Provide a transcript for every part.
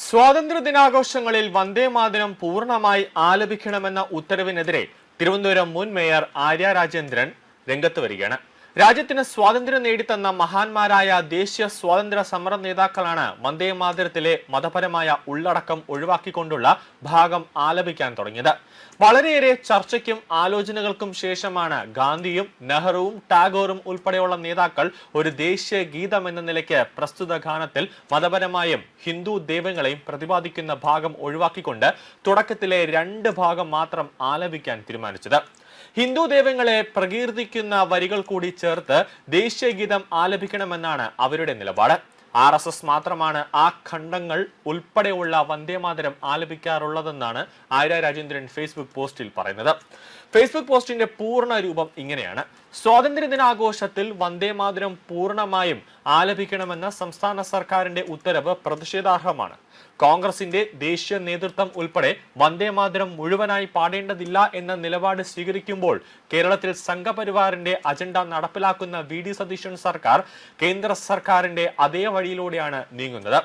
സ്വാതന്ത്ര്യ ദിനാഘോഷങ്ങളിൽ വന്ദേമാതരം പൂർണ്ണമായി ആലപിക്കണമെന്ന ഉത്തരവിനെതിരെ തിരുവനന്തപുരം മുൻ മേയർ ആര്യ രാജേന്ദ്രൻ രംഗത്ത് വരികയാണ്. രാജ്യത്തിന് സ്വാതന്ത്ര്യം നേടിത്തന്ന മഹാന്മാരായ ദേശീയ സ്വാതന്ത്ര്യ സമര നേതാക്കളാണ് വന്ദേമാതരത്തിലെ മതപരമായ ഉള്ളടക്കം ഒഴിവാക്കിക്കൊണ്ടുള്ള ഭാഗം ആലപിക്കാൻ തുടങ്ങിയത്. വളരെയേറെ ചർച്ചയ്ക്കും ആലോചനകൾക്കും ശേഷമാണ് ഗാന്ധിയും നെഹ്റുവും ടാഗോറും ഉൾപ്പെടെയുള്ള നേതാക്കൾ ഒരു ദേശീയ ഗീതം എന്ന നിലയ്ക്ക് പ്രസ്തുത ഗാനത്തിൽ മതപരമായും ഹിന്ദു ദൈവങ്ങളെയും പ്രതിപാദിക്കുന്ന ഭാഗം ഒഴിവാക്കിക്കൊണ്ട് തുടക്കത്തിലെ 2 ഭാഗം മാത്രം ആലപിക്കാൻ തീരുമാനിച്ചത്. ഹിന്ദു ദൈവങ്ങളെ പ്രകീർത്തിക്കുന്ന വരികൾ കൂടി ചേർത്ത് ദേശീയ ഗീതം ആലപിക്കണമെന്നാണ് അവരുടെ നിലപാട്. RSS മാത്രമാണ് ആ ഖണ്ഡങ്ങൾ ഉൾപ്പെടെയുള്ള വന്ദേമാതരം ആലപിക്കാറുള്ളതെന്നാണ് ആര്യ രാജേന്ദ്രൻ ഫേസ്ബുക്ക് പോസ്റ്റിൽ പറയുന്നത്. ഫേസ്ബുക്ക് പോസ്റ്റിന്റെ പൂർണ്ണ രൂപം ഇങ്ങനെയാണ്: സ്വാതന്ത്ര്യ ദിനാഘോഷത്തിൽ വന്ദേമാതരം പൂർണ്ണമായും ആലപിക്കണമെന്ന സംസ്ഥാന സർക്കാരിന്റെ ഉത്തരവ് പ്രതിഷേധാർഹമാണ്. കോൺഗ്രസിന്റെ ദേശീയ നേതൃത്വം ഉൾപ്പെടെ വന്ദേമാതരം മുഴുവനായി പാടേണ്ടതില്ല എന്ന നിലപാട് സ്വീകരിക്കുമ്പോൾ കേരളത്തിൽ സംഘപരിവാറിന്റെ അജണ്ട നടപ്പിലാക്കുന്ന VD സതീശൻ സർക്കാർ കേന്ദ്ര സർക്കാരിന്റെ അതേ വഴിയിലൂടെയാണ് നീങ്ങുന്നത്.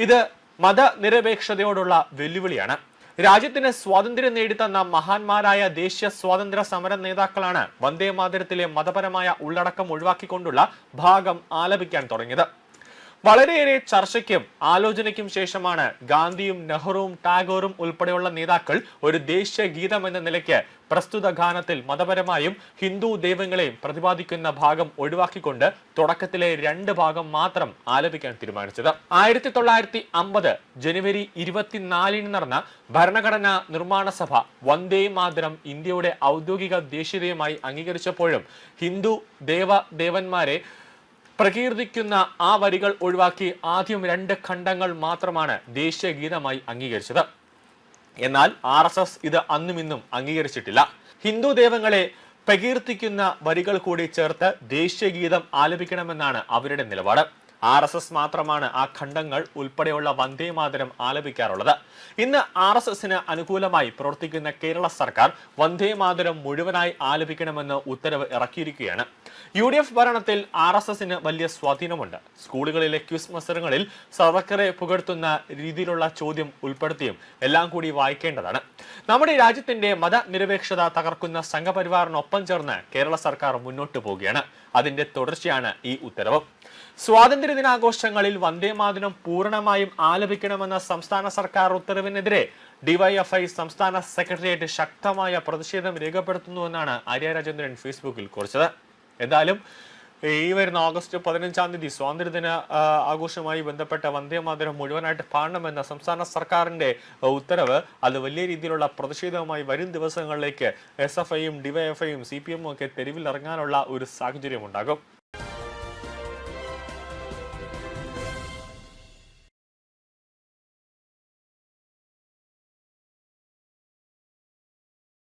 ഇത് മതനിരപേക്ഷതയോടുള്ള വെല്ലുവിളിയാണ്. രാജ്യത്തിന് സ്വാതന്ത്ര്യം നേടിത്തന്ന മഹാന്മാരായ ദേശീയ സ്വാതന്ത്ര്യ സമര നേതാക്കളാണ് വന്ദേമാതരത്തിലെ മതപരമായ ഉള്ളടക്കം ഒഴിവാക്കിക്കൊണ്ടുള്ള ഭാഗം ആലപിക്കാൻ തുടങ്ങിയത്. വളരെയേറെ ചർച്ചയ്ക്കും ആലോചനയ്ക്കും ശേഷമാണ് ഗാന്ധിയും നെഹ്റുവും ടാഗോറും ഉൾപ്പെടെയുള്ള നേതാക്കൾ ഒരു ദേശീയ ഗീതം എന്ന നിലയ്ക്ക് പ്രസ്തുത ഗാനത്തിൽ മതപരമായും ഹിന്ദു ദൈവങ്ങളെയും പ്രതിപാദിക്കുന്ന ഭാഗം ഒഴിവാക്കിക്കൊണ്ട് തുടക്കത്തിലെ 2 ഭാഗം മാത്രം ആലപിക്കാൻ തീരുമാനിച്ചത്. 1950 ജനുവരി 24 നടന്ന ഭരണഘടനാ നിർമ്മാണ സഭ വന്ദേ മാതരം ഇന്ത്യയുടെ ഔദ്യോഗിക ദേശീയതയുമായി അംഗീകരിച്ചപ്പോഴും ഹിന്ദു ദേവന്മാരെ പ്രകീർത്തിക്കുന്ന ആ വരികൾ ഒഴിവാക്കി ആദ്യം 2 ഖണ്ഡങ്ങൾ മാത്രമാണ് ദേശീയ ഗീതമായി അംഗീകരിച്ചത്. എന്നാൽ RSS ഇത് അന്നും ഇന്നും അംഗീകരിച്ചിട്ടില്ല. ഹിന്ദു ദൈവങ്ങളെ പ്രകീർത്തിക്കുന്ന വരികൾ കൂടി ചേർത്ത് ദേശീയ ഗീതം ആലപിക്കണമെന്നാണ് അവരുടെ നിലപാട്. RSS മാത്രമാണ് ആ ഖണ്ഡങ്ങൾ ഉൾപ്പെടെയുള്ള വന്ദേമാതരം ആലപിക്കാറുള്ളത്. ഇന്ന് RSSന് അനുകൂലമായി പ്രവർത്തിക്കുന്ന കേരള സർക്കാർ വന്ദേമാതരം മുഴുവനായി ആലപിക്കണമെന്ന് ഉത്തരവ് ഇറക്കിയിരിക്കുകയാണ്. UDF ഭരണത്തിൽ RSSന് വലിയ സ്വാധീനമുണ്ട്. സ്കൂളുകളിലെ ക്വിസ് മത്സരങ്ങളിൽ സർക്കാരെ പുകഴ്ത്തുന്ന രീതിയിലുള്ള ചോദ്യം ഉൾപ്പെടുത്തിയും എല്ലാം കൂടി വായിക്കേണ്ടതാണ്. നമ്മുടെ രാജ്യത്തിന്റെ മതനിരപേക്ഷത തകർക്കുന്ന സംഘപരിവാറിനൊപ്പം ചേർന്ന് കേരള സർക്കാർ മുന്നോട്ട് പോവുകയാണ്. അതിന്റെ തുടർച്ചയാണ് ഈ ഉത്തരവ്. സ്വാതന്ത്ര്യ ദിനാഘോഷങ്ങളിൽ വന്ദേമാതരം പൂർണ്ണമായും ആലപിക്കണമെന്ന സംസ്ഥാന സർക്കാർ ഉത്തരവിനെതിരെ DYFI സംസ്ഥാന സെക്രട്ടേറിയറ്റ് ശക്തമായ പ്രതിഷേധം രേഖപ്പെടുത്തുന്നുവെന്നാണ് ആര്യ രാജേന്ദ്രൻ ഫേസ്ബുക്കിൽ കുറിച്ചത്. എന്തായാലും ഈ വരുന്ന ഓഗസ്റ്റ് 15-ാം തീയതി സ്വാതന്ത്ര്യദിന ആഘോഷവുമായി ബന്ധപ്പെട്ട വന്ദേമാതരം മുഴുവനായിട്ട് പാടണമെന്ന സംസ്ഥാന സർക്കാരിന്റെ ഉത്തരവ് അത് വലിയ രീതിയിലുള്ള പ്രതിഷേധവുമായി വരും ദിവസങ്ങളിലേക്ക് SFIയും DYFIയും CPM ഒക്കെ തെരുവിൽ ഇറങ്ങാനുള്ള ഒരു സാഹചര്യം ഉണ്ടാകും.